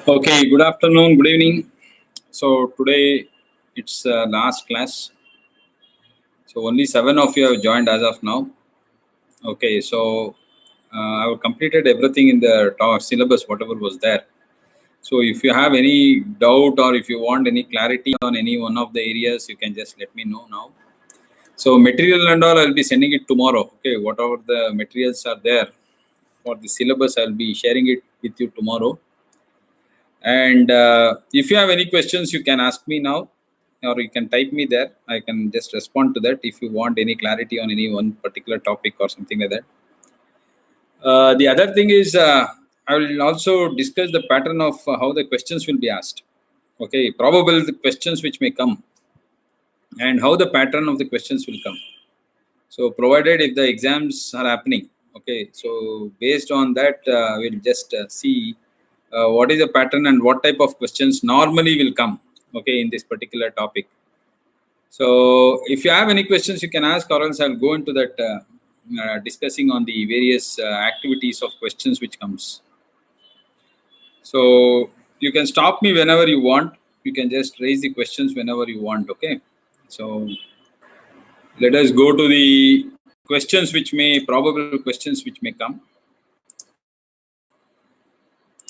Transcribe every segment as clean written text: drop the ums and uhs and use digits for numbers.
Okay, good afternoon, good evening. So today it's last class. So only 7 of you have joined as of now. Okay, so I've completed everything in the syllabus, whatever was there. So if you have any doubt or if you want any clarity on any one of the areas, you can just let me know now. So material and all, I'll be sending it tomorrow. Okay, whatever the materials are there for the syllabus, I'll be sharing it with you tomorrow. And if you have any questions, you can ask me now, or you can type me there. I can just respond to that if you want any clarity on any one particular topic or something like that. The other thing is, I will also discuss the pattern of how the questions will be asked. Okay, probable the questions which may come, and how the pattern of the questions will come. So, provided if the exams are happening, okay. So, based on that, we'll just see what is the pattern and what type of questions normally will come, okay, in this particular topic. So, if you have any questions, you can ask, or else I'll go into that discussing on the various activities of questions which comes. So, you can stop me whenever you want. You can just raise the questions whenever you want, okay. So, let us go to the questions which may, probable questions which may come.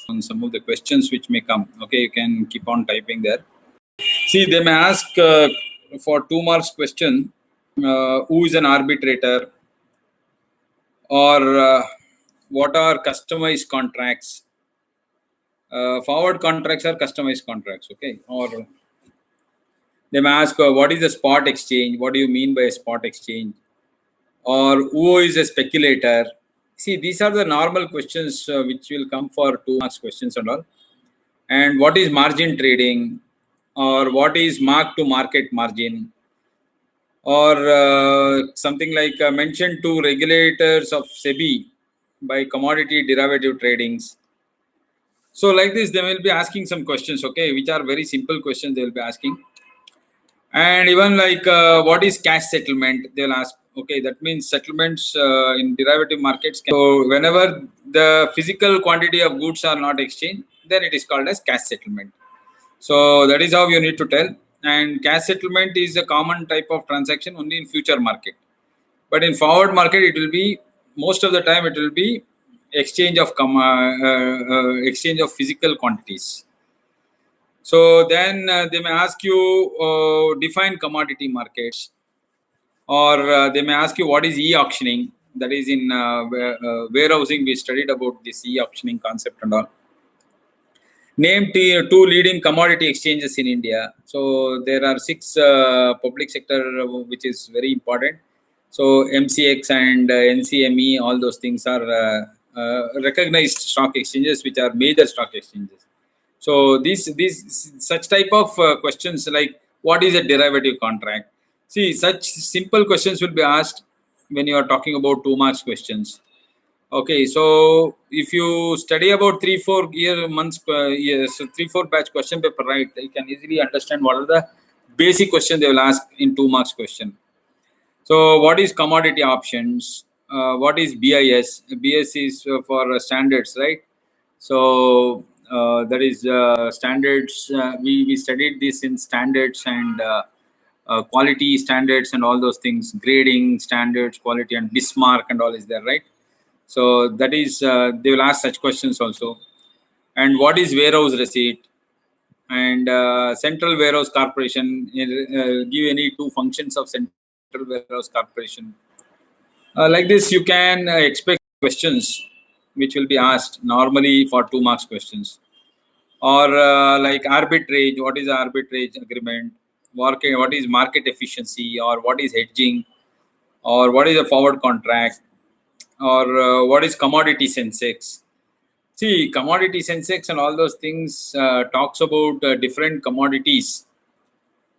On some of the questions which may come, okay, you can keep on typing there. See, they may ask for 2 marks question, who is an arbitrator, or what are customized contracts. Forward contracts are customized contracts, okay. Or they may ask, what is a spot exchange? What do you mean by a spot exchange? Or who is a speculator? See, these are the normal questions which will come for 2 marks questions and all. And what is margin trading? Or what is mark to market margin? Or something like mentioned to regulators of SEBI by commodity derivative tradings. So like this, they will be asking some questions, okay, which are very simple questions they will be asking. And even like what is cash settlement, they'll ask, okay, that means settlements in derivative markets. So whenever the physical quantity of goods are not exchanged, then it is called as cash settlement. So that is how you need to tell. And cash settlement is a common type of transaction only in future market. But in forward market, it will be, most of the time, it will be exchange of exchange of physical quantities. So then they may ask you define commodity markets, or they may ask you what is e-auctioning. That is in warehousing. We studied about this e-auctioning concept and all. Name two leading commodity exchanges in India. So there are 6 public sector, which is very important. So MCX and NCME, all those things are recognized stock exchanges, which are major stock exchanges. So these such type of questions like what is a derivative contract? See, such simple questions will be asked when you are talking about 2 marks questions. Okay, so if you study about 3-4 years, so 3-4 batch question paper, right, you can easily understand what are the basic questions they will ask in 2 marks question. So what is commodity options? What is BIS? BIS is for standards, right? So that is standards. We studied this in standards and quality standards and all those things, grading standards, quality and Bismarck and all is there, right? So that is, they will ask such questions also. And what is warehouse receipt? And central warehouse corporation, give any 2 functions of central warehouse corporation. Like this, you can expect questions which will be asked normally for 2 marks questions. Or like arbitrage, what is arbitrage agreement? What is market efficiency, or what is hedging, or what is a forward contract, or what is commodity sensex? See, commodity sensex and all those things talks about different commodities,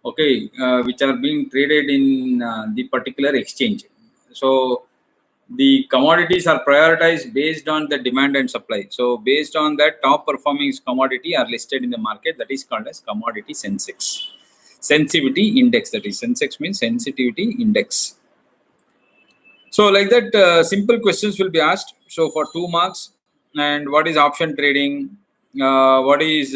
okay, which are being traded in the particular exchange. So the commodities are prioritized based on the demand and supply. So based on that, top performing commodity are listed in the market. That is called as commodity sensex. Sensitivity index, that is, sensex means sensitivity index. So like that, simple questions will be asked. So for 2 marks. And what is option trading? what is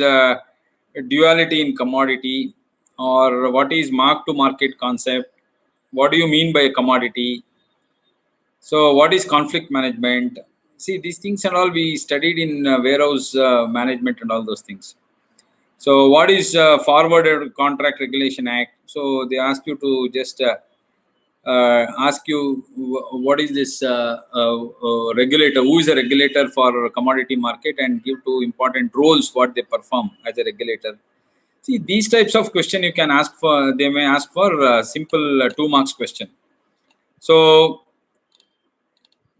duality in commodity, or what is mark to market concept, what do you mean by a commodity, so what is conflict management. See, these things and all we studied in warehouse management and all those things. So what is forwarded contract regulation act? So they ask you to just ask you what is this regulator, who is a regulator for commodity market, and give two important roles what they perform as a regulator. See, these types of question you can ask for, they may ask for simple 2 marks question. So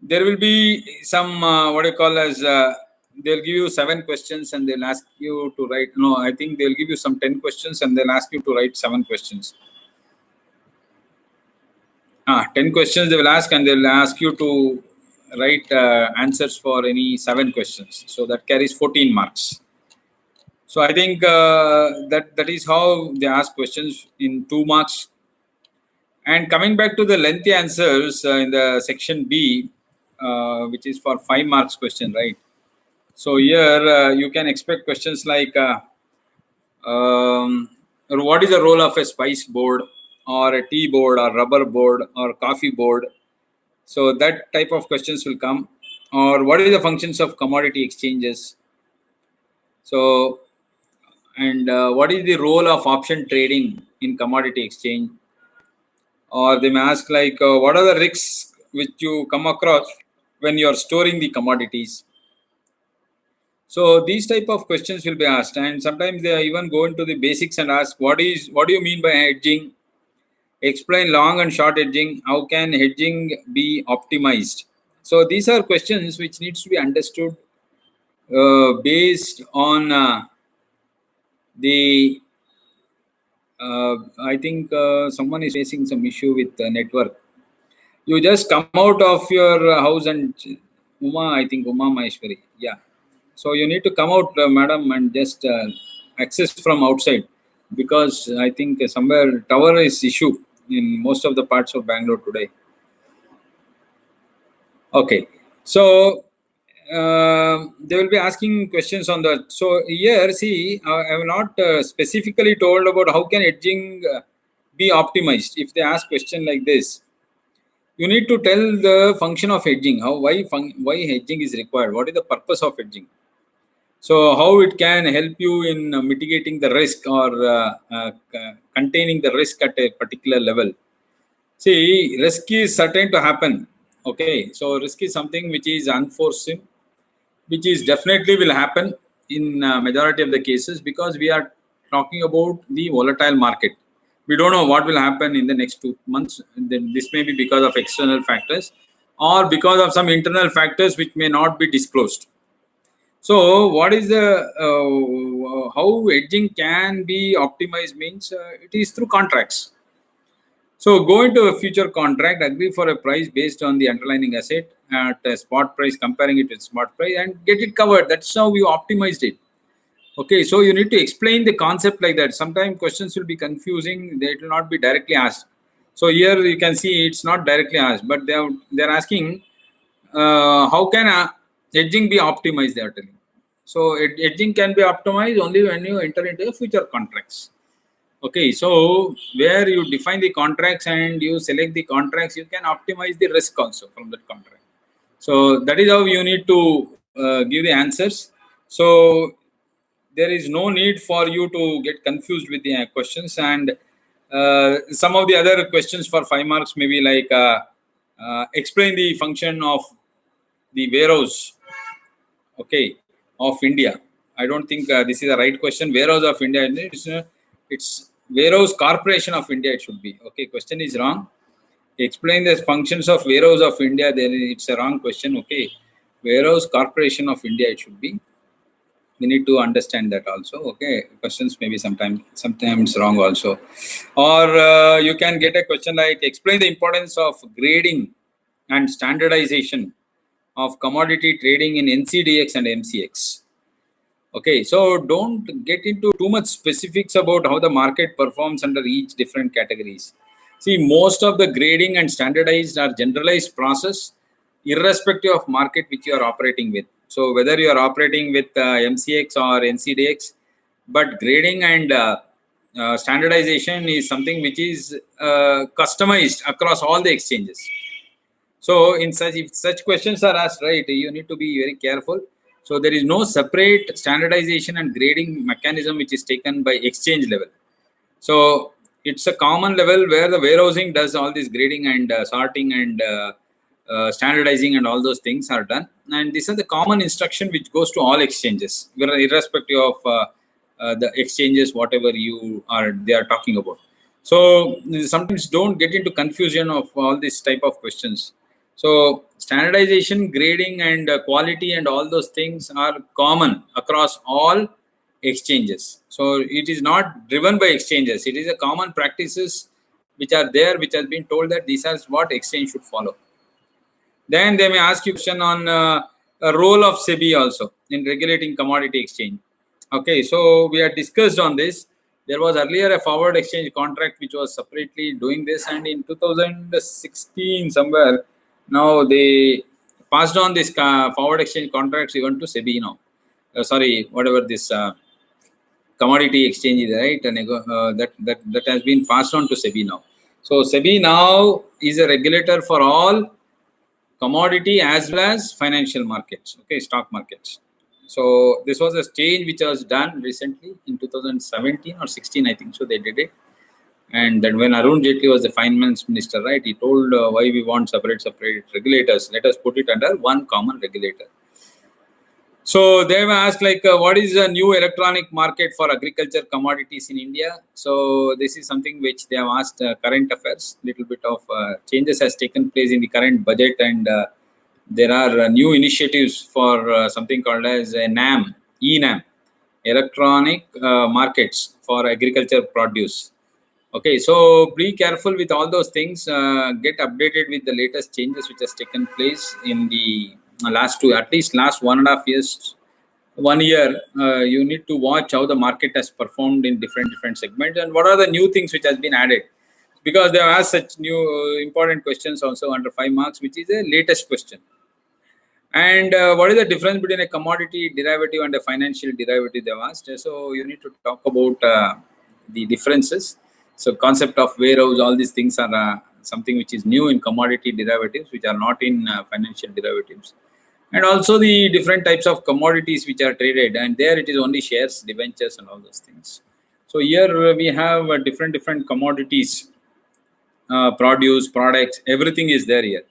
there will be some what you call as they'll give you 7 questions and they'll ask you to write, no, I think they'll give you some 10 questions and they'll ask you to write 7 questions. 10 questions they will ask, and they'll ask you to write answers for any 7 questions. So that carries 14 marks. So I think that is how they ask questions in 2 marks. And coming back to the lengthy answers in the section B, which is for 5 marks question, right? So here you can expect questions like what is the role of a spice board, or a tea board, or rubber board, or coffee board. So that type of questions will come. Or what is the functions of commodity exchanges? So, and what is the role of option trading in commodity exchange? Or they may ask like what are the risks which you come across when you are storing the commodities? So these type of questions will be asked, and sometimes they even go into the basics and ask what do you mean by hedging? Explain long and short hedging. How can hedging be optimized? So these are questions which needs to be understood based on the. I think someone is facing some issue with the network. You just come out of your house and I think Uma Maheshwari. Yeah. So you need to come out, madam, and just access from outside, because I think somewhere tower is issue in most of the parts of Bangalore today. Okay, so they will be asking questions on that. So here, see, I have not specifically told about how can hedging be optimized. If they ask question like this, you need to tell the function of hedging. Why hedging is required? What is the purpose of hedging? So how it can help you in mitigating the risk, or containing the risk at a particular level. See, risk is certain to happen. Okay, so risk is something which is unforeseen, which is definitely will happen in majority of the cases, because we are talking about the volatile market. We don't know what will happen in the next 2 months. Then this may be because of external factors, or because of some internal factors which may not be disclosed. So what is the how hedging can be optimized means it is through contracts. So go into a future contract, agree for a price based on the underlying asset at a spot price, comparing it with spot price, and get it covered. That's how you optimized it. Okay, so you need to explain the concept like that. Sometimes questions will be confusing. They will not be directly asked. So here you can see it's not directly asked, but they're asking how can hedging be optimized? They are telling. So hedging can be optimized only when you enter into future contracts. Okay, so where you define the contracts and you select the contracts, you can optimize the risk also from that contract. So that is how you need to give the answers. So there is no need for you to get confused with the questions. And some of the other questions for 5 marks may be like explain the function of the warehouse, okay, of India. I don't think this is the right question. Warehouse of India, it's Warehouse Corporation of India, it should be. Okay, question is wrong. Explain the functions of Warehouse of India, then it's a wrong question. Okay, Warehouse Corporation of India, it should be. We need to understand that also. Okay, questions may be sometimes wrong also. Or you can get a question like explain the importance of grading and standardization of commodity trading in NCDX and MCX. Okay, so don't get into too much specifics about how the market performs under each different categories. See, most of the grading and standardized are generalized process, irrespective of market which you are operating with. So whether you are operating with MCX or NCDX, but grading and standardization is something which is customized across all the exchanges. So in such, if such questions are asked, right, you need to be very careful. So there is no separate standardization and grading mechanism which is taken by exchange level. So it's a common level where the warehousing does all this grading and sorting and standardizing and all those things are done. And this is the common instruction which goes to all exchanges, irrespective of the exchanges, whatever they are talking about. So sometimes don't get into confusion of all this type of questions. So standardization, grading, and quality and all those things are common across all exchanges. So it is not driven by exchanges. It is a common practices which are there, which has been told that these are what exchange should follow. Then they may ask you question on a role of SEBI also in regulating commodity exchange. Okay, so we had discussed on this. There was earlier a forward exchange contract which was separately doing this, and in 2016 somewhere, now they passed on this forward exchange contracts even to SEBI now. Sorry, whatever this commodity exchange is, right? That has been passed on to SEBI now. So SEBI now is a regulator for all commodity as well as financial markets, okay, stock markets. So this was a change which was done recently in 2017 or 16, I think. So they did it. And then when Arun Jaitley was the finance minister, right, he told why we want separate regulators. Let us put it under one common regulator. So they have asked like, what is the new electronic market for agriculture commodities in India? So this is something which they have asked current affairs. Little bit of changes has taken place in the current budget, and there are new initiatives for something called as NAM, ENAM, electronic markets for agriculture produce. Okay, so be careful with all those things. Get updated with the latest changes which has taken place in the last 1.5 years, 1 year. You need to watch how the market has performed in different segments and what are the new things which has been added, because they have asked such new important questions also under 5 marks, which is a latest question. And what is the difference between a commodity derivative and a financial derivative, they have asked. So you need to talk about the differences. So concept of warehouse, all these things are something which is new in commodity derivatives, which are not in financial derivatives. And also the different types of commodities which are traded, and there it is only shares, debentures, and all those things. So here we have different commodities, produce, products, everything is there here.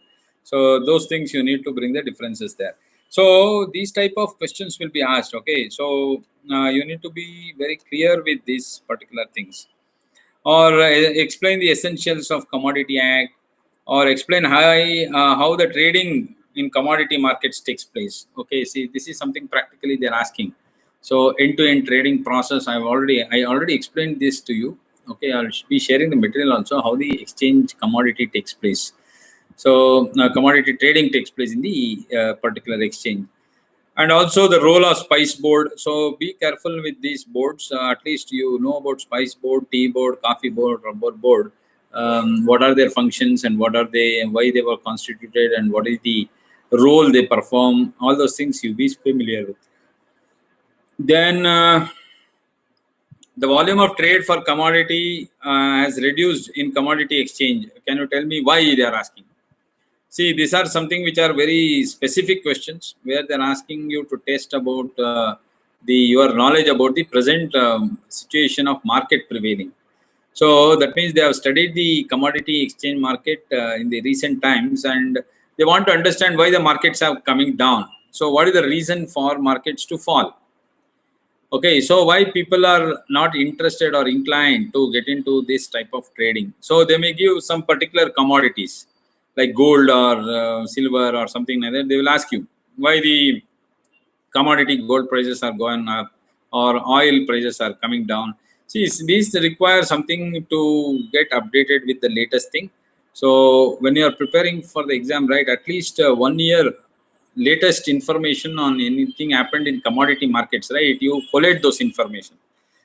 So those things you need to bring the differences there. So these type of questions will be asked. Okay, so you need to be very clear with these particular things, or explain the essentials of Commodity Act, or explain how the trading in commodity markets takes place. Okay, see, this is something practically they're asking. So end-to-end trading process, I already explained this to you. Okay, I'll be sharing the material also, how the exchange commodity takes place. So commodity trading takes place in the particular exchange. And also the role of spice board. So be careful with these boards. At least you know about spice board, tea board, coffee board, rubber board. What are their functions and what are they, and why they were constituted, and what is the role they perform. All those things you be familiar with. Then the volume of trade for commodity has reduced in commodity exchange. Can you tell me why they are asking? See, these are something which are very specific questions where they're asking you to test about your knowledge about the present situation of market prevailing. So that means they have studied the commodity exchange market in the recent times, and they want to understand why the markets are coming down. So what is the reason for markets to fall? Okay, so why people are not interested or inclined to get into this type of trading? So they may give some particular commodities like gold or silver or something like that. They will ask you why the commodity gold prices are going up or oil prices are coming down. See, these require something to get updated with the latest thing. So when you are preparing for the exam, right, at least 1 year latest information on anything happened in commodity markets, right, you collate those information.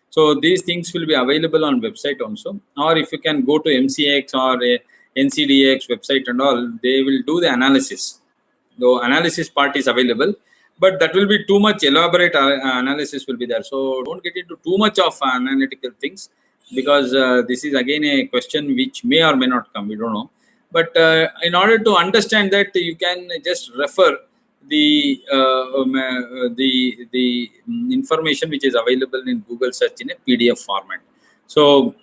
So these things will be available on website also, or if you can go to MCX or NCDX website and all, they will do the analysis. The analysis part is available, but that will be too much elaborate analysis will be there. So don't get into too much of analytical things, because this is again a question which may or may not come. We don't know. But in order to understand that, you can just refer the information which is available in Google search in a PDF format. So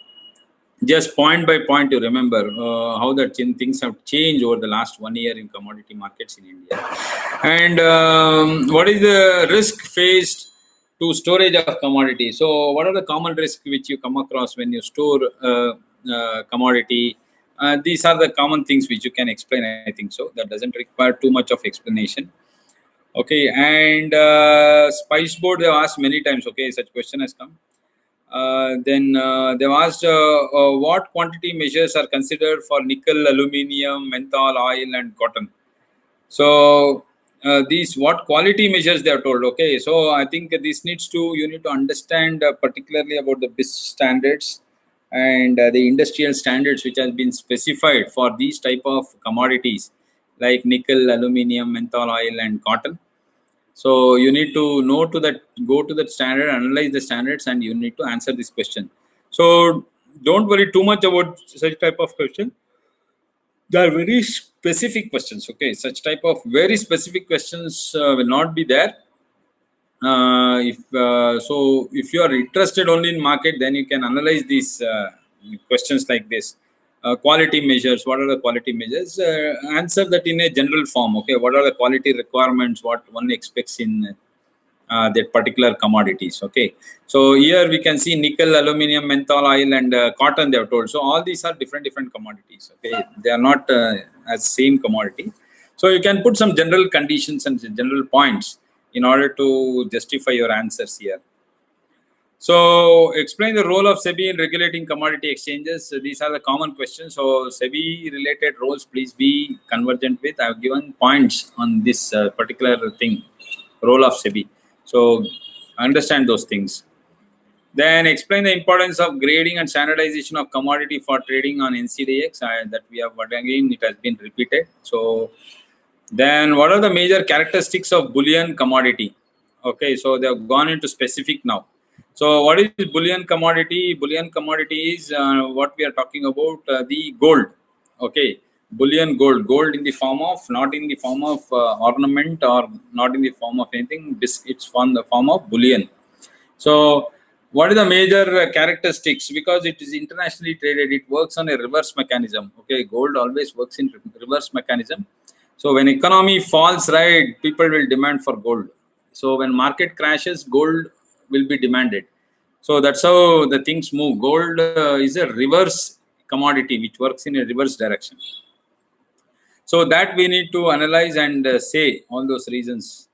just point by point to remember how that things have changed over the last 1 year in commodity markets in India, and what is the risk faced to storage of commodity. So what are the common risks which you come across when you store commodity? These are the common things which you can explain, I think. So that doesn't require too much of explanation. Okay, and Spice Board, they have asked many times. Okay, such question has come. Then they've asked what quantity measures are considered for nickel, aluminium, menthol, oil, and cotton. So these what quality measures they are told. Okay, so I think this needs to, you need to understand particularly about the BIS standards and the industrial standards which has been specified for these type of commodities like nickel, aluminium, menthol oil, and cotton. So you need to know to that, go to that standard, analyze the standards, and you need to answer this question. So don't worry too much about such type of question. They are very specific questions. Okay, such type of very specific questions will not be there. If you are interested only in market, then you can analyze these questions like this. Quality measures, what are the quality measures? Answer that in a general form. Okay, what are the quality requirements, what one expects in that particular commodities. Okay, so here we can see nickel, aluminium, menthol oil, and cotton, they have told. So all these are different commodities. Okay, they are not as same commodity. So you can put some general conditions and general points in order to justify your answers here. So explain the role of SEBI in regulating commodity exchanges. These are the common questions. So SEBI related roles, please be convergent with. I have given points on this particular thing, role of SEBI. So understand those things. Then explain the importance of grading and standardization of commodity for trading on NCDX. That we have, but again, it has been repeated. So then what are the major characteristics of Boolean commodity? Okay, so they have gone into specific now. So what is Boolean commodity? Boolean commodity is what we are talking about, the gold. Okay, Boolean gold. Gold in the form of, not in the form of ornament or not in the form of anything. It's from the form of Boolean. So what is the major characteristics? Because it is internationally traded, it works on a reverse mechanism. Okay, gold always works in reverse mechanism. So when economy falls, right, people will demand for gold. So when market crashes, gold will be demanded. So that's how the things move. Gold is a reverse commodity which works in a reverse direction. So that we need to analyze and say all those reasons.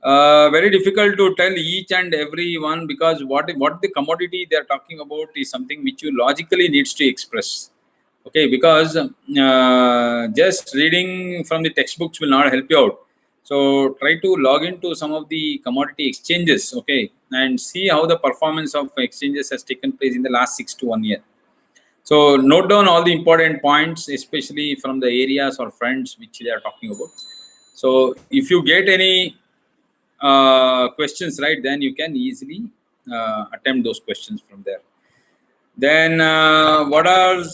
Very difficult to tell each and every one, because what the commodity they are talking about is something which you logically needs to express. Okay, because just reading from the textbooks will not help you out. So try to log into some of the commodity exchanges, okay, and see how the performance of exchanges has taken place in the last 6 to 1 year. So note down all the important points, especially from the areas or friends which they are talking about. So if you get any questions, right, then you can easily attempt those questions from there. Then what are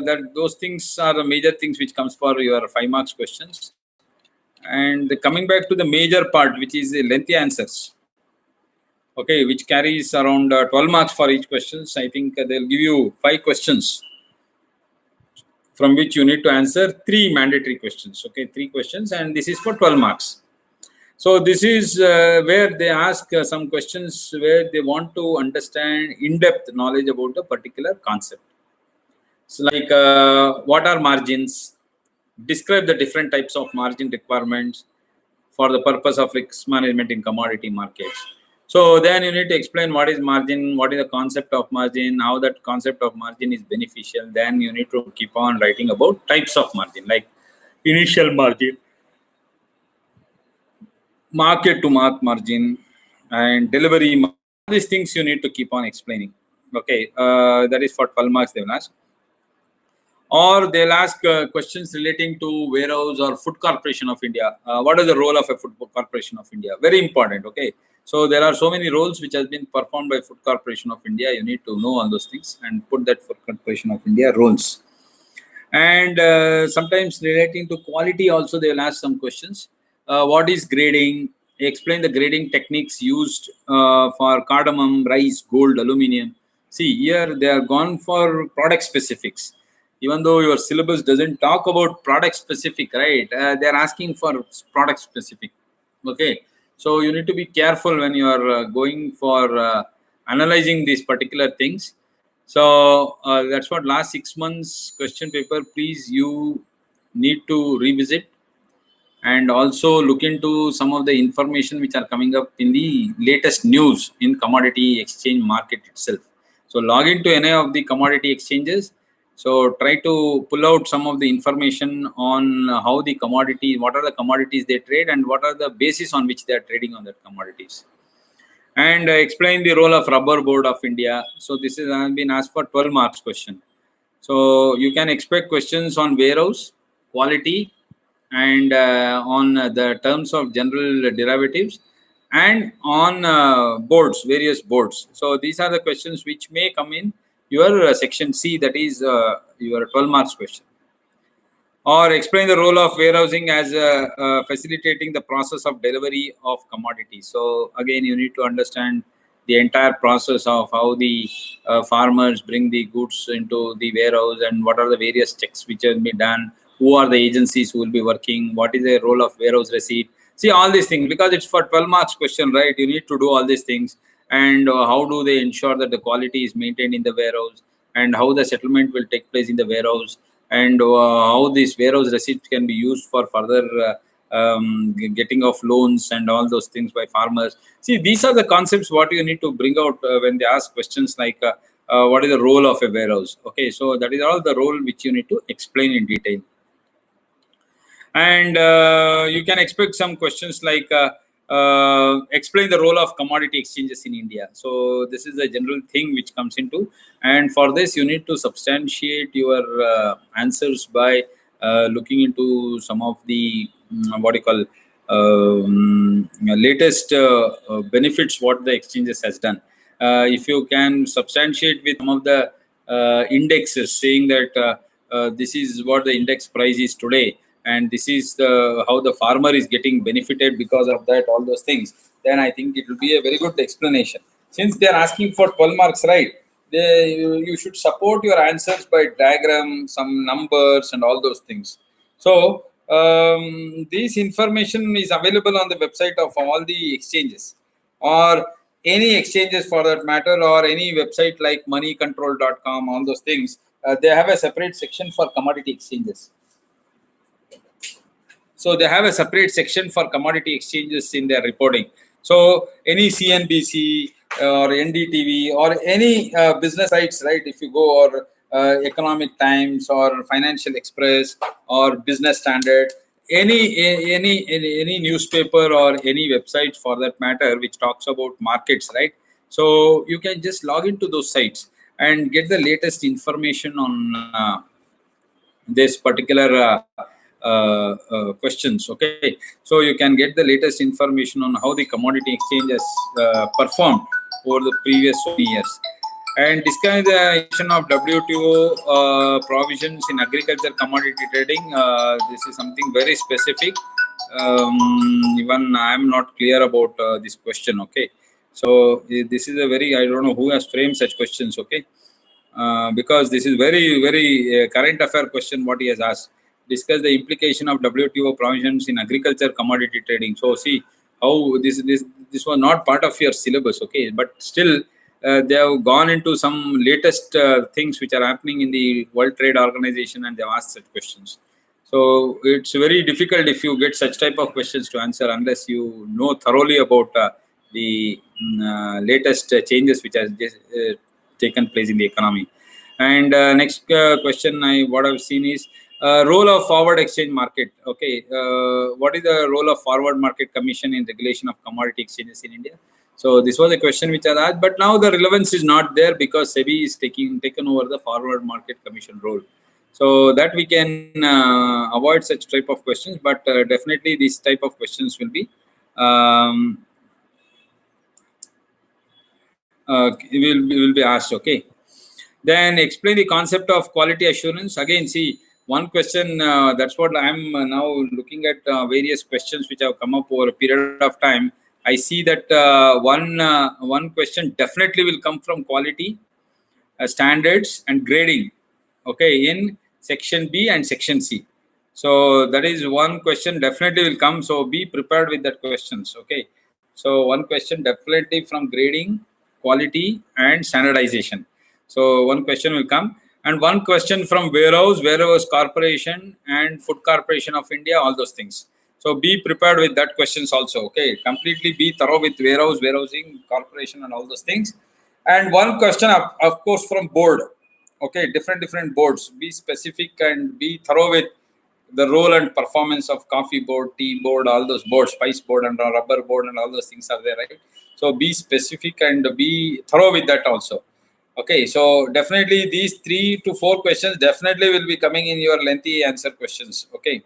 that? Those things are the major things which comes for your 5 marks questions. And coming back to the major part, which is the lengthy answers. Okay, which carries around 12 marks for each questions. I think they'll give you 5 questions from which you need to answer 3 mandatory questions. Okay, 3 questions, and this is for 12 marks. So this is where they ask some questions where they want to understand in-depth knowledge about a particular concept. So like what are margins? Describe the different types of margin requirements for the purpose of risk management in commodity markets. So then you need to explain what is margin, what is the concept of margin, how that concept of margin is beneficial. Then you need to keep on writing about types of margin, like initial margin, market to margin, and delivery margin. These things you need to keep on explaining. Okay, that is for 12 marks they will ask. Or they'll ask questions relating to warehouse or food corporation of India. What is the role of a food corporation of India? Very important. Okay, so there are so many roles which has been performed by food corporation of India. You need to know all those things and put that food corporation of India roles. And sometimes relating to quality also they will ask some questions. What is grading? Explain the grading techniques used for cardamom, rice, gold, aluminium. See, here they are gone for product specifics. Even though your syllabus doesn't talk about product specific, right? They are asking for product specific. Okay, so you need to be careful when you are going for analyzing these particular things. So that's what last 6 months question paper, please you need to revisit and also look into some of the information which are coming up in the latest news in commodity exchange market itself. So log into any of the commodity exchanges. So try to pull out some of the information on how the commodity, what are the commodities they trade and what are the basis on which they are trading on that commodities. And explain the role of rubber board of India. So this is been asked for 12 marks question. So you can expect questions on warehouse, quality, and on the terms of general derivatives, and on boards, various boards. So these are the questions which may come in your section C, that is your 12 marks question. Or explain the role of warehousing as facilitating the process of delivery of commodities. So again, you need to understand the entire process of how the farmers bring the goods into the warehouse and what are the various checks which will be done, who are the agencies who will be working, what is the role of warehouse receipt. See all these things, because it's for 12 marks question, right? You need to do all these things. And how do they ensure that the quality is maintained in the warehouse, and how the settlement will take place in the warehouse, and how these warehouse receipts can be used for further getting of loans and all those things by farmers. See, these are the concepts what you need to bring out when they ask questions like what is the role of a warehouse. Okay, so that is all the role which you need to explain in detail. And you can expect some questions like explain the role of commodity exchanges in India. So this is a general thing which comes into, and for this you need to substantiate your answers by looking into some of the what you call latest benefits what the exchanges has done. If you can substantiate with some of the indexes saying that this is what the index price is today, and this is how the farmer is getting benefited because of that, all those things, then I think it will be a very good explanation. Since they are asking for 12 marks, right? You should support your answers by diagram, some numbers, and all those things. So this information is available on the website of all the exchanges, or any exchanges for that matter, or any website like moneycontrol.com, all those things. They have a separate section for commodity exchanges. So they have a separate section for commodity exchanges in their reporting. So any CNBC or NDTV or any business sites, right? If you go, or Economic Times or Financial Express or Business Standard, any newspaper or any website for that matter which talks about markets, right? So you can just log into those sites and get the latest information on this particular questions. Okay, so you can get the latest information on how the commodity exchange has performed over the previous years, and discuss the issue of WTO provisions in agriculture commodity trading. This is something very specific. Even I am not clear about this question. Okay, so this is a very, I don't know who has framed such questions. Okay, because this is very current affair question what he has asked. Discuss the implication of WTO provisions in agriculture commodity trading. So see how this was not part of your syllabus, okay, but still they have gone into some latest things which are happening in the World Trade Organization, and they have asked such questions. So it's very difficult if you get such type of questions to answer unless you know thoroughly about the latest changes which has taken place in the economy. And next question what I've seen is role of forward exchange market. Okay, what is the role of forward market commission in regulation of commodity exchanges in India? So this was a question which I asked, but now the relevance is not there because SEBI is taken over the forward market commission role. so that we can avoid such type of questions. But definitely these type of questions will be um, will be asked. Okay. Then explain the concept of quality assurance. Again, see one question. That's what I'm now looking at various questions which have come up over a period of time. I see that one question definitely will come from quality standards and grading, okay, in section B and section C. So that is one question definitely will come, so be prepared with that questions. Okay, so one question definitely from grading, quality and standardization. So one question will come, and one question from warehouse corporation and food corporation of India, all those things. So be prepared with that questions also. Okay, completely be thorough with warehousing corporation and all those things. And one question of course from board. Okay, different boards. Be specific and be thorough with the role and performance of coffee board, tea board, all those boards, spice board and rubber board and all those things are there, right? So be specific and be thorough with that also. Okay, so definitely these 3 to 4 questions definitely will be coming in your lengthy answer questions. Okay.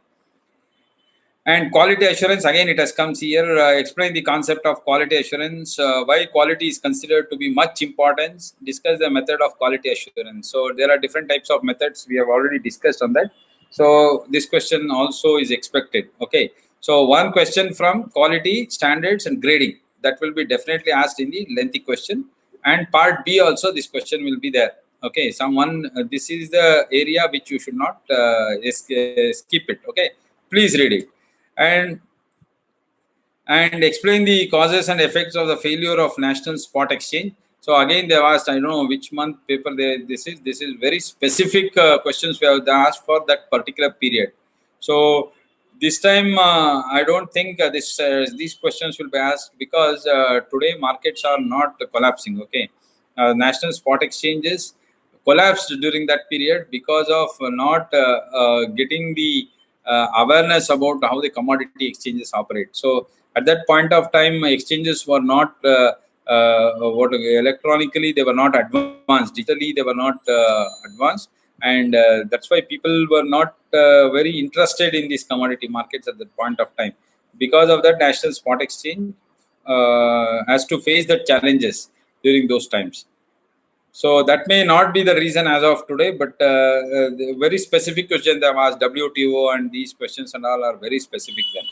And quality assurance, again, it has comes here. Explain the concept of quality assurance, why quality is considered to be much importance. Discuss the method of quality assurance. So there are different types of methods. We have already discussed on that. So this question also is expected. Okay. So one question from quality, standards, and grading. That will be definitely asked in the lengthy question. And part B also, this question will be there. Okay. This is the area which you should not skip it. Okay. Please read it. And explain the causes and effects of the failure of national spot exchange. So again, they've asked, I don't know which month paper this is. This is very specific questions we have asked for that particular period. So this time, I don't think these questions will be asked, because today markets are not collapsing. Okay, national spot exchanges collapsed during that period because of not getting the awareness about how the commodity exchanges operate. So at that point of time, exchanges were not what electronically they were not advanced, digitally they were not advanced, and that's why people were not very interested in these commodity markets at that point of time. Because of that, national spot exchange has to face the challenges during those times. So that may not be the reason as of today, but the very specific question they have asked, WTO and these questions and all are very specific then.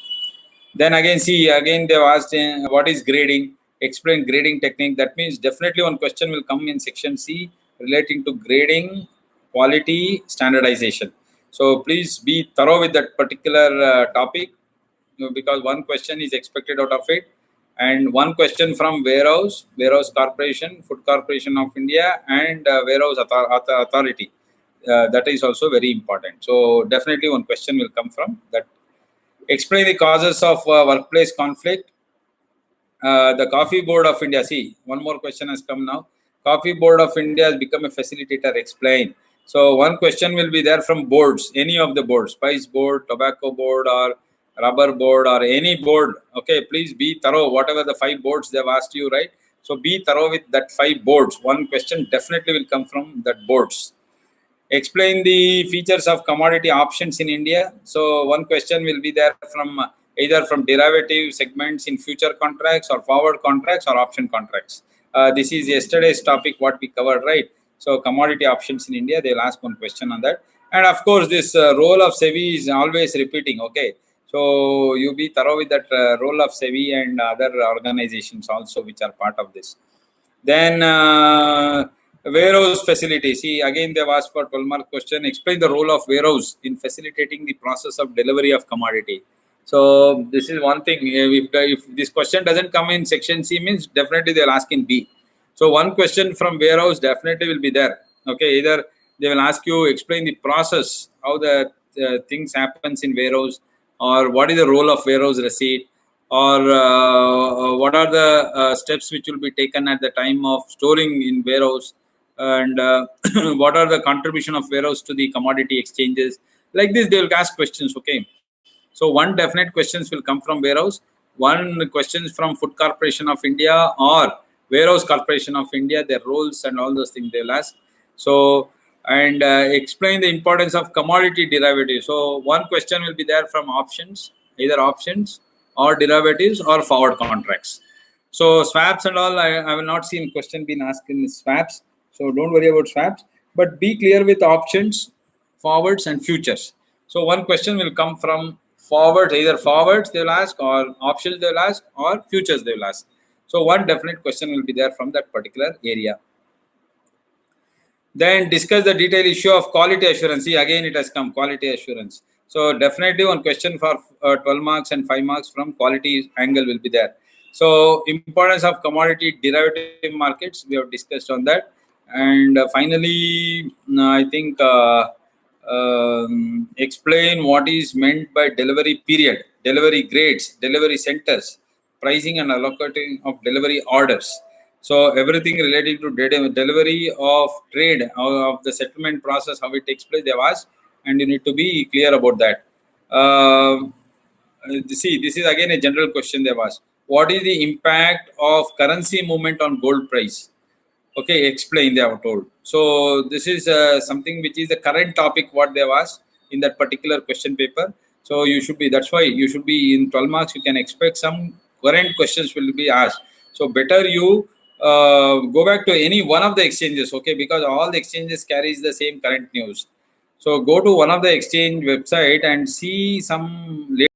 Then again, see, again they've asked what is grading, explain grading technique. That means definitely one question will come in section C relating to grading, quality, standardization. So please be thorough with that particular topic, because one question is expected out of it. And one question from warehouse corporation, food corporation of India, and warehouse authority. That is also very important. So definitely one question will come from that. Explain the causes of workplace conflict. The Coffee Board of India. See, one more question has come now. Coffee Board of India has become a facilitator. Explain. So one question will be there from boards, any of the boards, spice board, tobacco board, or rubber board, or any board. Okay, please be thorough. Whatever the 5 boards they've asked you, right? So be thorough with that 5 boards. One question definitely will come from that boards. Explain the features of commodity options in India. So one question will be there from either from derivative segments in future contracts or forward contracts or option contracts. This is yesterday's topic what we covered, right? So commodity options in India, they'll ask one question on that. And of course, this role of SEBI is always repeating. Okay, so you be thorough with that role of SEBI and other organizations also which are part of this. Then warehouse facility. See, again they've asked for 12-mark question. Explain the role of warehouse in facilitating the process of delivery of commodity. So this is one thing. If this question doesn't come in section C, means definitely they'll ask in B. So one question from warehouse definitely will be there. Okay, either they will ask you explain the process, how the things happens in warehouse, or what is the role of warehouse receipt, or what are the steps which will be taken at the time of storing in warehouse, and what are the contribution of warehouse to the commodity exchanges. Like this, they will ask questions. Okay, so one definite questions will come from warehouse, one questions from Food Corporation of India or Warehouse Corporation of India, their roles and all those things they'll ask. So and explain the importance of commodity derivatives. So one question will be there from options, either options or derivatives or forward contracts. So swaps and all, I will not see any question being asked in swaps. So don't worry about swaps, but be clear with options, forwards and futures. So one question will come from forwards, either forwards they will ask, or options they will ask, or futures they will ask. So one definite question will be there from that particular area. Then discuss the detailed issue of quality assurance. See, again, it has come quality assurance. So definitely one question for 12 marks and 5 marks from quality angle will be there. So importance of commodity derivative markets, we have discussed on that. And finally, I think explain what is meant by delivery period, delivery grades, delivery centers, pricing and allocating of delivery orders. So everything related to delivery of trade, of the settlement process, how it takes place, they've asked, and you need to be clear about that. See, this is again a general question they've asked. What is the impact of currency movement on gold price? Okay, explain, they have told. So this is something which is the current topic what they have asked in that particular question paper. So you should be, that's why you should be in 12 marks, you can expect some current questions will be asked. So better you go back to any one of the exchanges, okay, because all the exchanges carries the same current news. So go to one of the exchange website and see some latest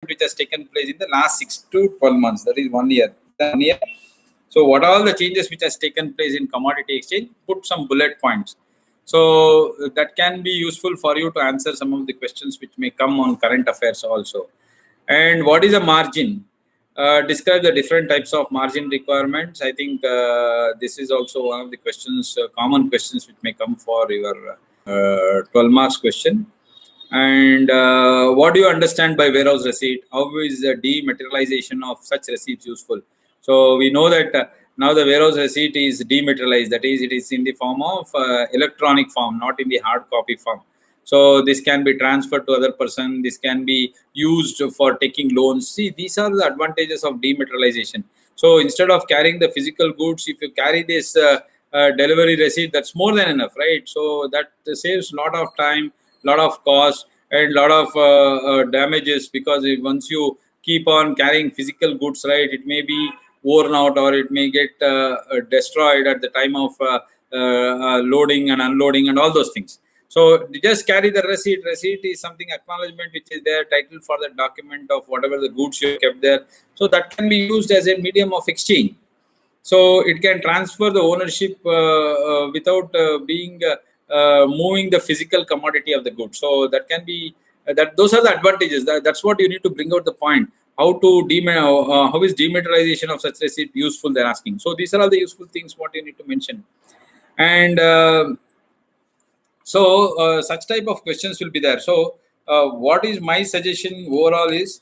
which has taken place in the last 6 to 12 months, that is 1 year. 1 year. So what are all the changes which has taken place in commodity exchange? Put some bullet points. So that can be useful for you to answer some of the questions which may come on current affairs also. And what is a margin? Describe the different types of margin requirements. I think this is also one of the questions, common questions which may come for your 12 marks question. And what do you understand by warehouse receipt? How is the dematerialization of such receipts useful? So we know that now the warehouse receipt is dematerialized. That is, it is in the form of electronic form, not in the hard copy form. So this can be transferred to other person. This can be used for taking loans. See, these are the advantages of dematerialization. So instead of carrying the physical goods, if you carry this delivery receipt, that's more than enough, right? So that saves a lot of time, lot of cost, and lot of damages, because once you keep on carrying physical goods, right, it may be worn out or it may get destroyed at the time of loading and unloading and all those things. So just carry the receipt. Receipt is something, acknowledgement which is there, title for the document of whatever the goods you kept there. So that can be used as a medium of exchange. So it can transfer the ownership without being moving the physical commodity of the good. So that can be that. Those are the advantages. That's what you need to bring out the point. How to how is dematerialization of such receipt useful? They're asking. So these are all the useful things what you need to mention. And so such type of questions will be there. So what is my suggestion overall is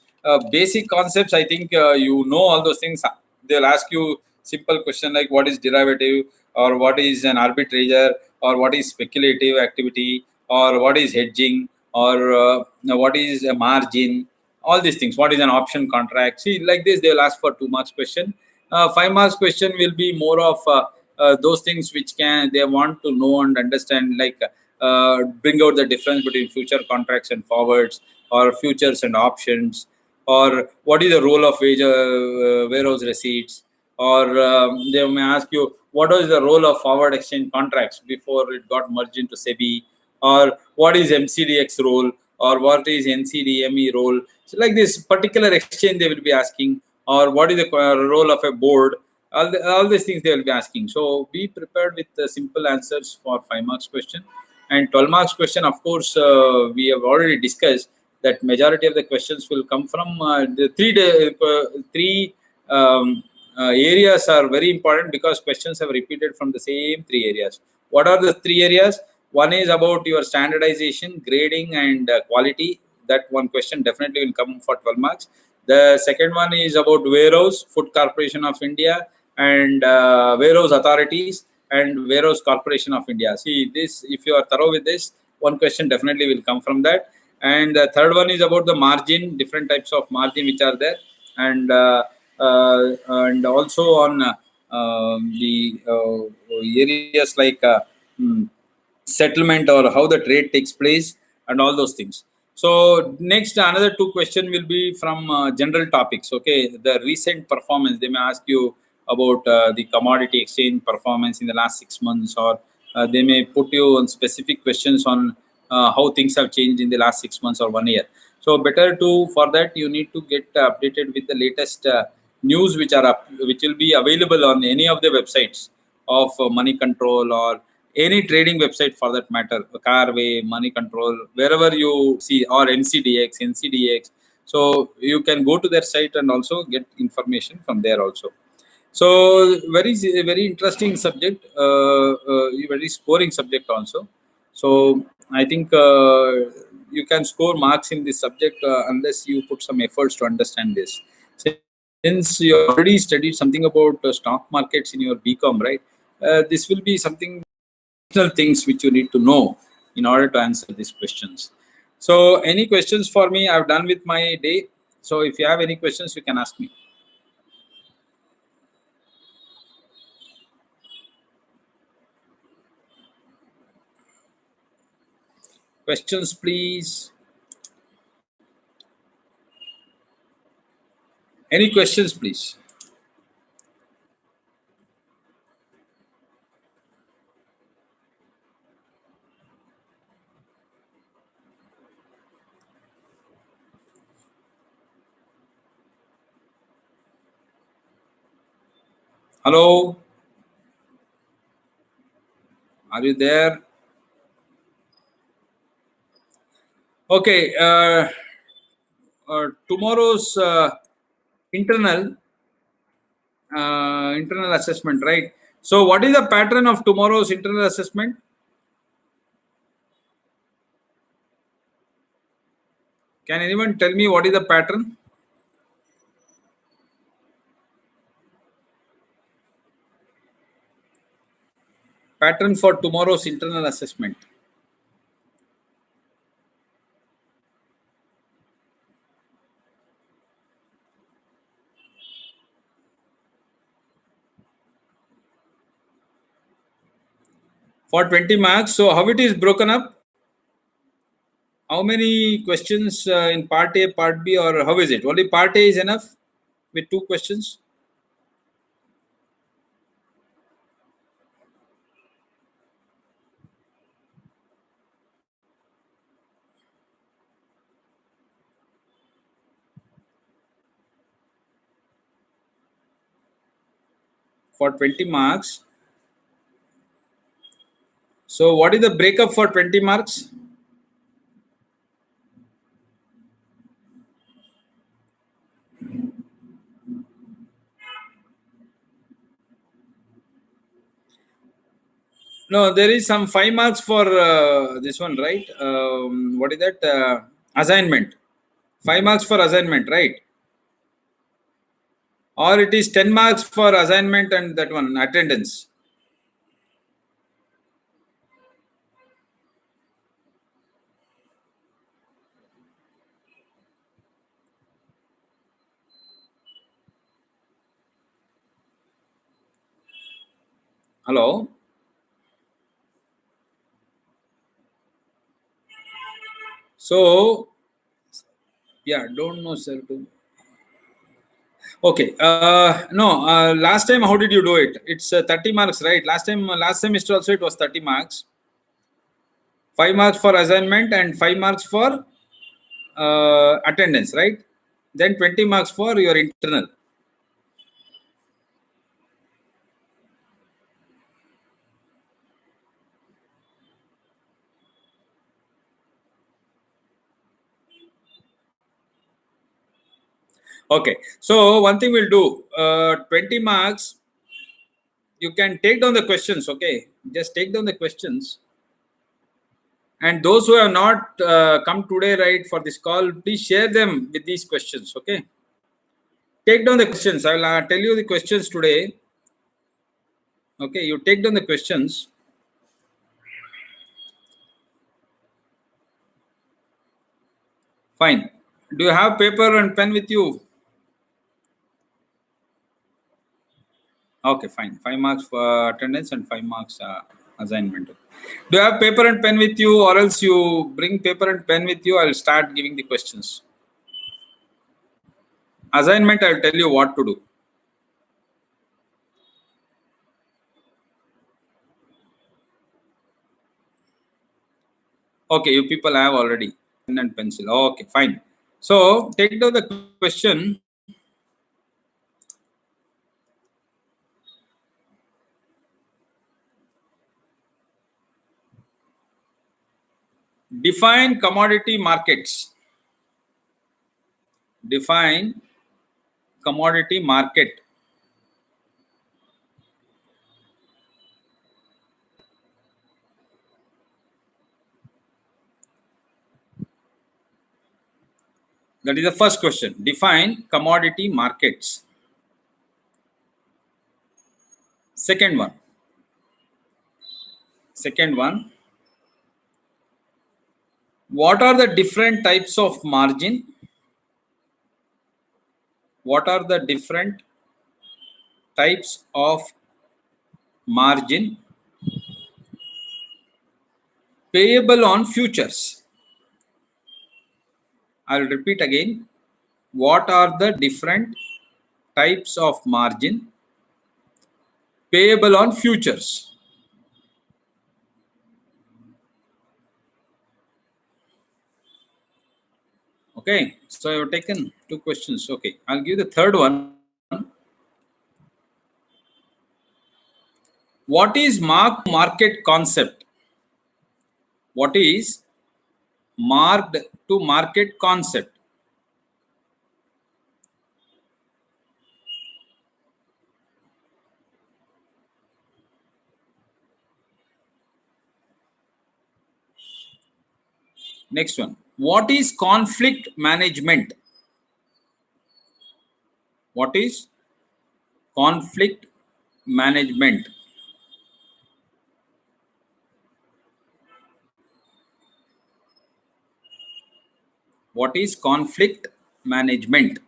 basic concepts. I think you know all those things. They'll ask you simple question like what is derivative, or what is an arbitrager, or what is speculative activity, or what is hedging, or what is a margin, all these things. What is an option contract? See, like this they'll ask for 2 marks question. 5 marks question will be more of those things which can they want to know and understand, like bring out the difference between future contracts and forwards, or futures and options, or what is the role of warehouse receipts, or they may ask you what was the role of forward exchange contracts before it got merged into SEBI, or what is MCDX role, or what is NCDME role. So like this particular exchange they will be asking, or what is the role of a board. All these things they will be asking. So be prepared with the simple answers for 5 marks question. And 12 marks question, of course, we have already discussed that majority of the questions will come from the three areas are very important, because questions have repeated from the same 3 areas. What are the 3 areas? One is about your standardization, grading, and quality. That one question definitely will come for 12 marks. The second one is about warehouse, Food Corporation of India, and warehouse authorities, and warehouse corporation of India. See this, if you are thorough with this, one question definitely will come from that. And the third one is about the margin, different types of margin which are there, and also on the areas like settlement or how the trade takes place and all those things. So next, another two question will be from general topics. Okay, the recent performance, they may ask you about the commodity exchange performance in the last 6 months, or they may put you on specific questions on how things have changed in the last 6 months or 1 year. So better to, for that you need to get updated with the latest news which are up, which will be available on any of the websites of money control or any trading website for that matter, Carway, Money Control, wherever you see, or NCDX. So you can go to their site and also get information from there also. So very interesting subject, very scoring subject also. So I think you can score marks in this subject unless you put some efforts to understand this. Since you already studied something about stock markets in your BCom, right? This will be something things which you need to know in order to answer these questions. So any questions for me? I've done with my day. So if you have any questions, you can ask me. Questions, please. Any questions, please? Hello, are you there? Okay, tomorrow's internal assessment, right? So what is the pattern of tomorrow's internal assessment? Can anyone tell me what is the pattern? Pattern for tomorrow's internal assessment. For 20 marks. So how it is broken up? How many questions in part A, part B, or how is it? Only part A is enough with 2 questions? For 20 marks. So what is the breakup for 20 marks? No, there is some 5 marks for this one, right? What is that? Assignment. 5 marks for assignment, right? Or it is 10 marks for assignment and that one, attendance. Hello? So, yeah, don't know, sir. Okay. No, last time, how did you do it? It's 30 marks, right? Last time, last semester also, it was 30 marks. 5 marks for assignment and 5 marks for attendance, right? Then 20 marks for your internal. Okay. So, one thing we'll do, 20 marks, you can take down the questions, okay? Just take down the questions. And those who have not come today, right, for this call, please share them with these questions, okay? Take down the questions. I will tell you the questions today. Okay, you take down the questions. Fine. Do you have paper and pen with you? Okay, fine. 5 marks for attendance and 5 marks. Assignment. Do you have paper and pen with you, or else you bring paper and pen with you? I'll start giving the questions. Assignment, I'll tell you what to do. Okay, you people have already pen and pencil. Okay, fine. So take down the question. Define commodity markets. Define commodity market. That is the first question. Define commodity markets. Second one. What are the different types of margin? What are the different types of margin payable on futures? I'll repeat again. What are the different types of margin payable on futures? Okay, so I've taken two questions. Okay, I'll give the third one. What is mark market concept? What is marked to market concept? Next one. What is conflict management? What is conflict management? What is conflict management?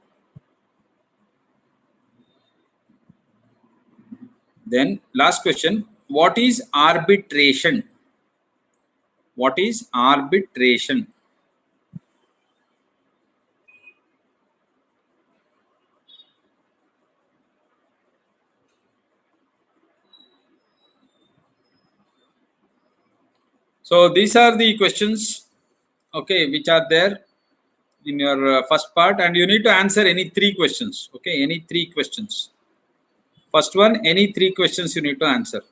Then last question. What is arbitration? What is arbitration? So these are the questions, okay, which are there in your first part, and you need to answer any three questions. Okay, any three questions. First one, any three questions you need to answer.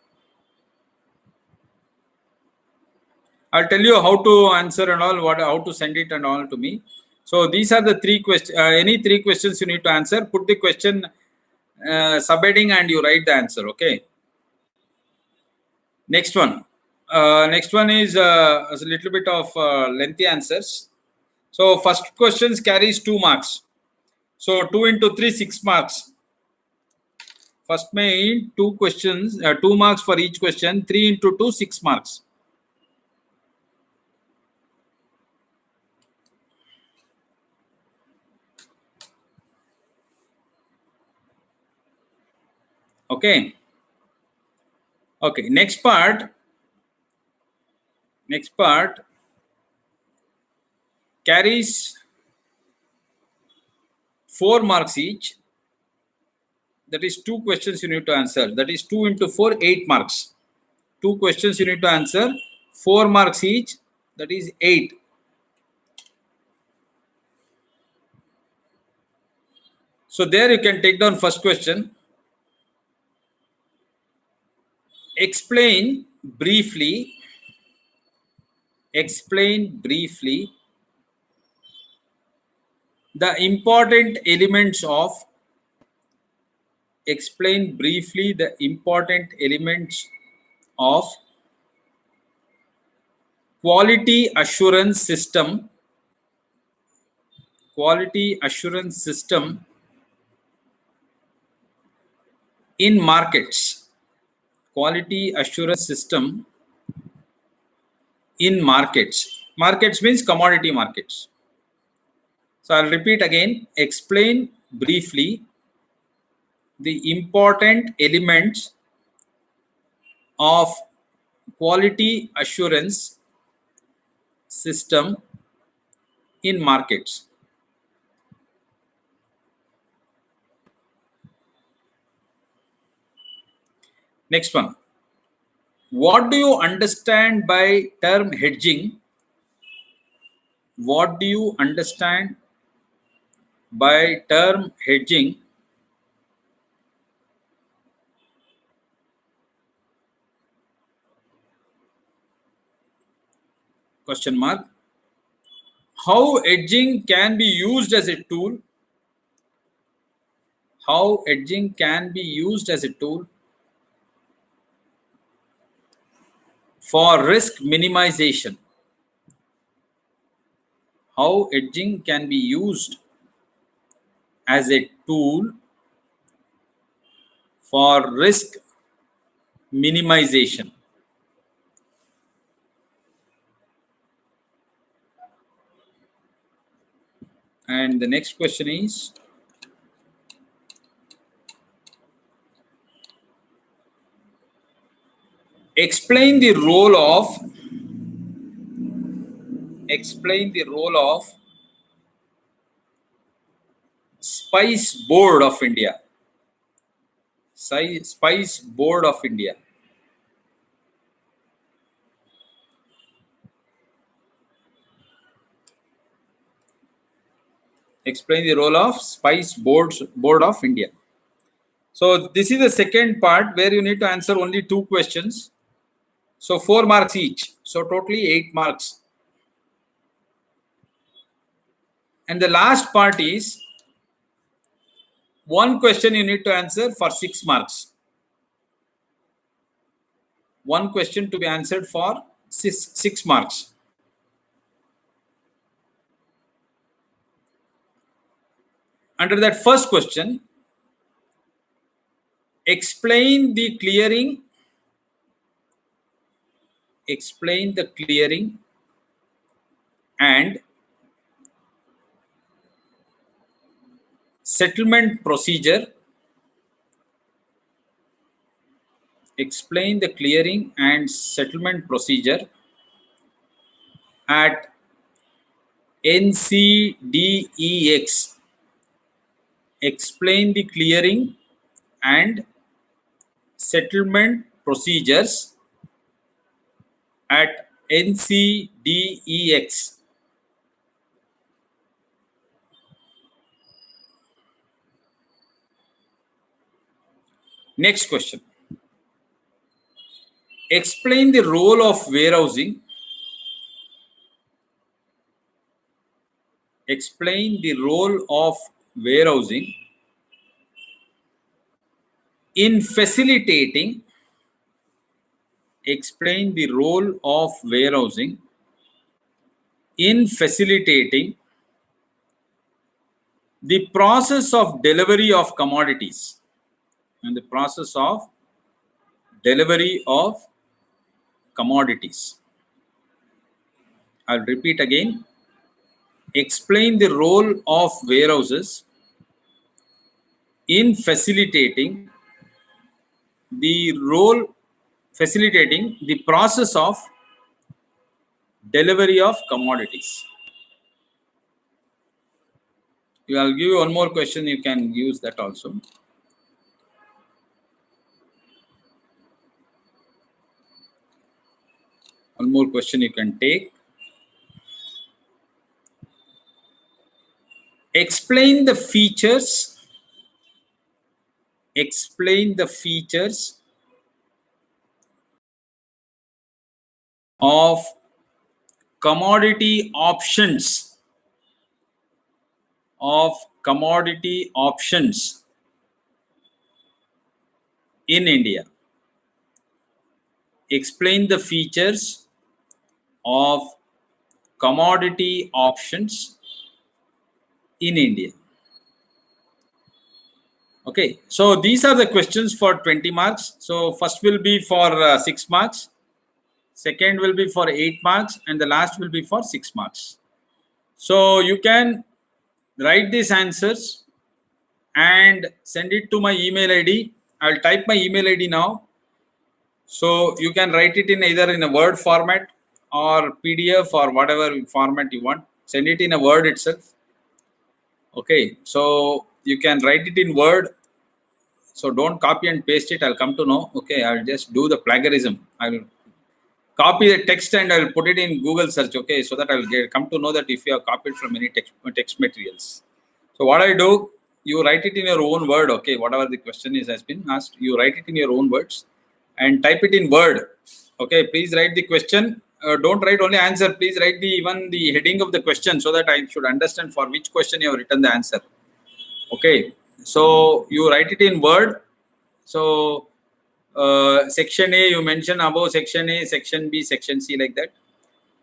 I'll tell you how to answer and all, how to send it and all to me. So these are the three questions. Any three questions you need to answer. Put the question subheading and you write the answer. Okay. Next one. Next one is a little bit of lengthy answers. So first questions carries 2 marks. So 2 into 3, 6 marks. First main 2 questions, 2 marks for each question. 3 into 2, 6 marks. Okay. Okay. Next part carries 4 marks each. That is 2 questions you need to answer. That is 2 into 4, 8 marks. 2 questions you need to answer, 4 marks each. That is 8. So there you can take down first question. Explain briefly the important elements of quality assurance system in markets. Quality assurance system in markets. Markets means commodity markets. So I'll repeat again. Explain briefly the important elements of quality assurance system in markets. Next one. What do you understand by term hedging? What do you understand by term hedging? Question mark. How hedging can be used as a tool? How hedging can be used as a tool for risk minimization. How hedging can be used as a tool for risk minimization. And the next question is, explain the role of Spice Board of India. Spice Board of India. Explain the role of Spice Board of India. So this is the second part where you need to answer only 2 questions. So 4 marks each. So totally 8 marks. And the last part is 1 question you need to answer for 6 marks. 1 question to be answered for 6 marks. Under that first question, explain the clearing and settlement procedure. Explain the clearing and settlement procedure at NCDEX. Explain the clearing and settlement procedures at NCDEX. Next question. Explain the role of warehousing. Explain the role of warehousing in facilitating. Explain the role of warehousing in facilitating the process of delivery of commodities and the process of delivery of commodities. I'll repeat again. Explain the role of warehouses in facilitating the process of delivery of commodities. I'll give you one more question. You can use that also. One more question you can take. Explain the features. Explain the features of commodity options. In India. Explain the features of commodity options in India. Okay, so these are the questions for 20 marks. So first will be for 6 marks, second will be for 8 marks, and the last will be for 6 marks. So you can write these answers and send it to my email ID. I'll type my email ID now. So you can write it in either in a Word format or PDF or whatever format you want. Send it in a Word itself. Okay, so you can write it in Word. So don't copy and paste it. I'll come to know. Okay, I'll just do the plagiarism. I'll copy the text and I'll put it in Google search. Okay, so that I'll come to know that if you have copied from any text materials. So what I do, you write it in your own word. Okay, whatever the question is has been asked, you write it in your own words and type it in Word. Okay, please write the question. Don't write only answer. Please write even the heading of the question so that I should understand for which question you have written the answer. Okay, so you write it in Word. So section A, you mention above section A, section B, section C, like that.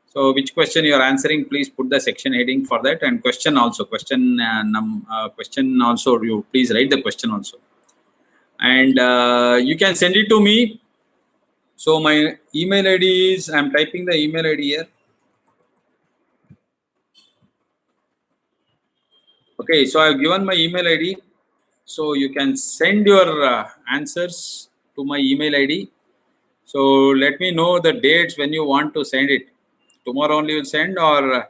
So which question you are answering, please put the section heading for that, and question also. Question also, you please write the question also. And you can send it to me. So my email ID is, I'm typing the email ID here. Okay, so I've given my email ID. So you can send your answers to my email ID. So let me know the dates when you want to send it. Tomorrow only you'll send, or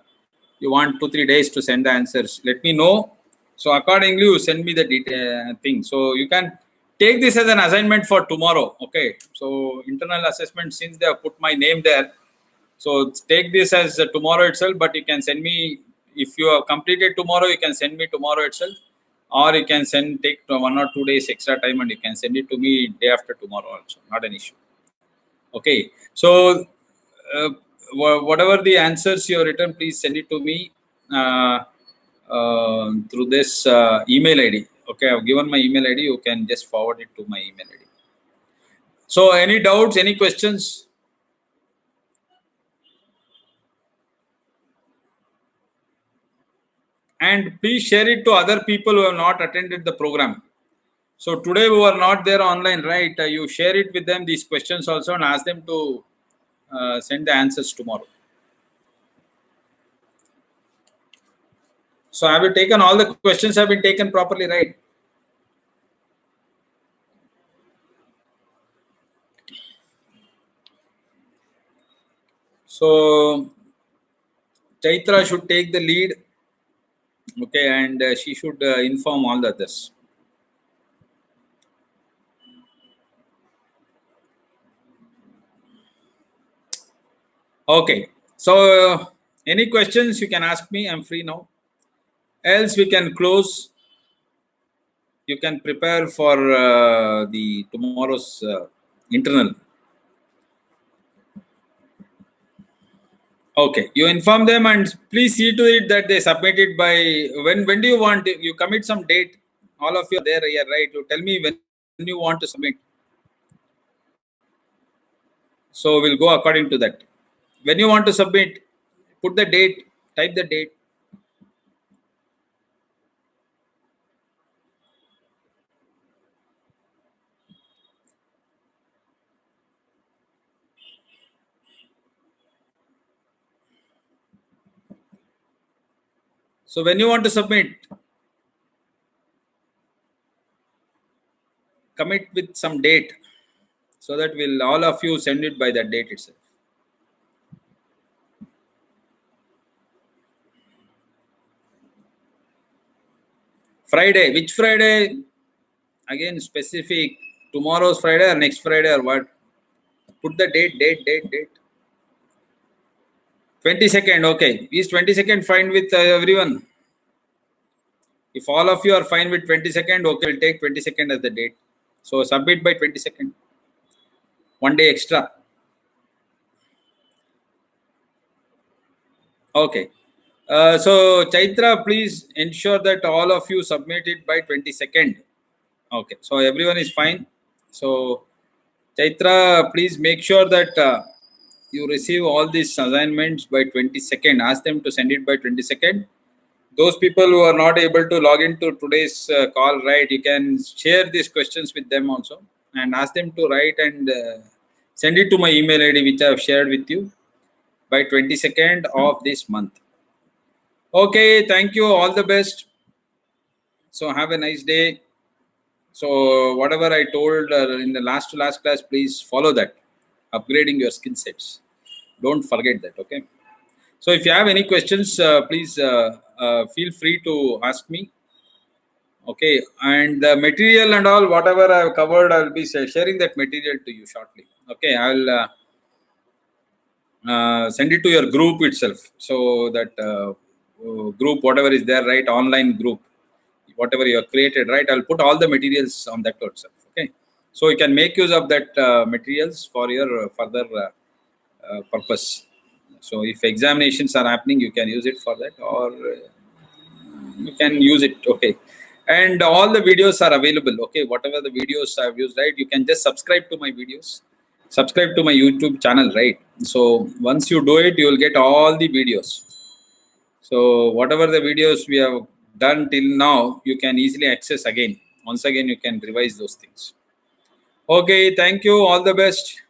you want 2-3 days to send the answers. Let me know. So accordingly, you send me the thing. So you can take this as an assignment for tomorrow. Okay. So internal assessment, since they have put my name there, so take this as tomorrow itself. But you can send me, if you have completed tomorrow, you can send me tomorrow itself, or you can take 1 or 2 days extra time and you can send it to me day after tomorrow also. Not an issue. Okay, so whatever the answers you have written, please send it to me through this email ID. Okay, I've given my email ID. You can just forward it to my email ID. So, any doubts, any questions? And please share it to other people who have not attended the program. So today we were not there online, right? You share it with them, these questions also, and ask them to send the answers tomorrow. So have you taken all the questions have been taken properly, right? So Chaitra should take the lead, okay, and she should inform all the others. Okay, so any questions you can ask me. I'm free now. Else we can close. You can prepare for the tomorrow's internal. Okay, you inform them and please see to it that they submit it by when do you want it? You commit some date. All of you are there here, right? You tell me when you want to submit. So we'll go according to that. When you want to submit, put the date, type the date. So when you want to submit, commit with some date so that will all of you send it by that date itself. Friday, which Friday? Again, specific. Tomorrow's Friday or next Friday or what? Put the date. 22nd, okay. Is 22nd fine with everyone? If all of you are fine with 22nd, okay, we'll take 22nd as the date. So submit by 22nd. 1 day extra. Okay. So Chaitra, please ensure that all of you submit it by 22nd. Okay. So everyone is fine. So Chaitra, please make sure that you receive all these assignments by 22nd. Ask them to send it by 22nd. Those people who are not able to log into today's call, right, you can share these questions with them also and ask them to write and send it to my email ID, which I have shared with you, by 22nd of this month. Okay, thank you. All the best. So have a nice day. So whatever I told in the last class, please follow that. upgrading your skill sets. Don't forget that. Okay. So if you have any questions, please feel free to ask me. Okay, and the material and all, whatever I've covered, I'll be sharing that material to you shortly. Okay, I'll send it to your group itself. So that group, whatever is there, right, online group, whatever you have created, right, I'll put all the materials on that itself. Okay, so you can make use of that materials for your further purpose. So if examinations are happening, you can use it for that, or you can use it. Okay, and all the videos are available. Okay, whatever the videos I've used, right, you can just subscribe to my videos, subscribe to my YouTube channel, right? So once you do it, you will get all the videos. So whatever the videos we have done till now, you can easily access again. Once again, you can revise those things. Okay, thank you, all the best.